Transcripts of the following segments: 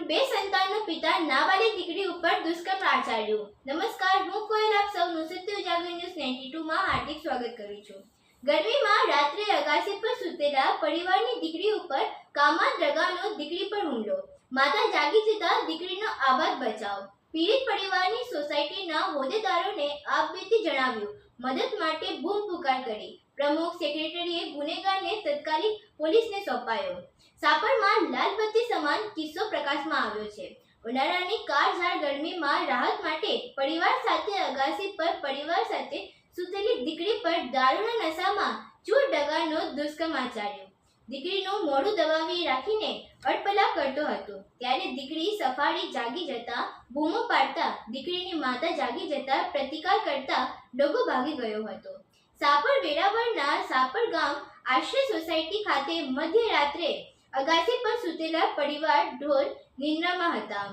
બે સંતાનનો પિતા નાબાલિગ દીકરી ઉપર દુષ્કર્મ આચર્યું। નમસ્કાર, હું કોયલ આપ સૌનું સત્ય ઉજાગર ન્યૂઝ 92 માં હાર્દિક સ્વાગત કરું છું। ગરમીમાં રાત્રે અગાસી પર સૂતેલા પરિવારની દીકરી ઉપર કામમાં દગાનો દીકરી પર હુમલો। માતા જાગી જતા દીકરીનો આબાદ બચાવ। પીડિત પરિવારની સોસાયટીના હોદ્દેદારોને આપવીતી જણાવ્યું, મદદ માટે બૂમ પુકાર કરી। પ્રમુખ સેક્રેટરીએ ગુનેગારને તત્કાલિક પોલીસને સોંપાયો। સાપરમાં લાલબત્તી સમાન કિસ્સો પ્રકાશમાં આવ્યો છે। ઉનાળાની કાળઝાળ ગરમીમાં રાહત માટે પરિવાર સાથે અગાસી પર પરિવાર સાથે સૂતેલી દીકરી પર દારૂના નશામાં ચૂર દગાનો દુષ્કર્મ આચર્યો। દીકરીનું મોઢું દબાવી રાખીને અડપલા કરતો હતો, ત્યારે દીકરી સફાળી જાગી જતા બૂમો પાડતા દીકરીની માતા જાગી જતા પ્રતિકાર કરતા ડગો ભાગી ગયો હતો। સાપર વેરાવળના સાપર ગામ આશ્રય સોસાયટી ખાતે મધ્યરાત્રે અગાસી પર સૂતેલા પરિવાર ઢોર નિંદ્રામાં હતા,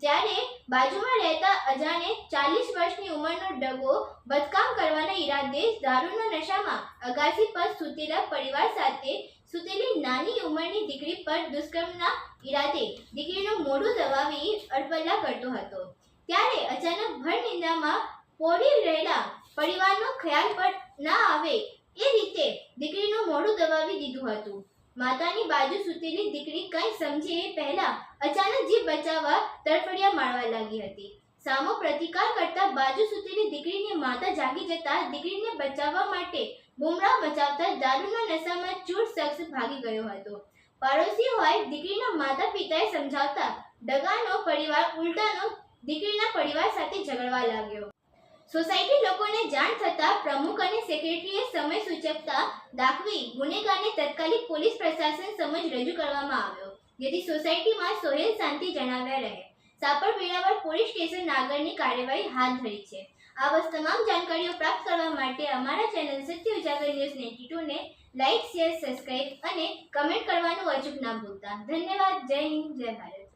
ત્યારે બાજુમાં રહેતા અજાણે 40 વર્ષની ઉંમરનો ડગો બદકામ કરવાના ઈરાદે દારૂના નશામાં અગાસી પર સૂતેલા પરિવાર સાથે સૂતેલી નાની ઉંમરની દીકરી પર દુષ્કર્મના ઈરાદે દીકરીનું મોઢું દબાવી અડપલા કરતો હતો, ત્યારે અચાનક ભર નિંદ્રામાં પડી રહેલા પરિવારનો ખ્યાલ પણ ના આવે એ રીતે દીકરીનું મોઢું દબાવી દીધું હતું। માતાની બાજુ સૂતેલી દીકરી કંઈ સમજે એ પહેલા અચાનક જીભ બચાવવા તડફડિયા મારવા લાગી હતી। સામો પ્રતિકાર કરતા બાજુ સૂતેલી દીકરીની માતા જાગી જતા દીકરીને બચાવવા માટે બૂમરાવ મચાવતા દારૂના નશામાં ચૂર શખ્સ ભાગી ગયો હતો। પાડોશી હોય દીકરીના માતા પિતાએ સમજાવતા દગાનો પરિવાર ઉલટાનો દીકરીના પરિવાર સાથે ઝઘડવા લાગ્યો। સોસાયટી લોકોને જાણ થતાં પ્રમુખ અને સેક્રેટરીએ સમય સૂચકતા દાખવી ગુનેગારને તત્કાલિક પોલીસ પ્રશાસન સમક્ષ રજૂ કરવામાં આવ્યો, જેથી સોસાયટીમાં સોહેલ શાંતિ જણાવ્યા રહે। સાપર વેરાવળ પોલીસ સ્ટેશન આગળની કાર્યવાહી હાથ ધરી છે। આવા તમામ જાણકારીઓ પ્રાપ્ત કરવા માટે અમારા ચેનલ સત્ય ઉજાગર ન્યૂઝ 92 ને લાઇક, શેર, સબસ્ક્રાઇબ અને કમેન્ટ કરવાનું અચૂક ના ભૂલતા। ધન્યવાદ। જય હિન્દ, જય ભારત।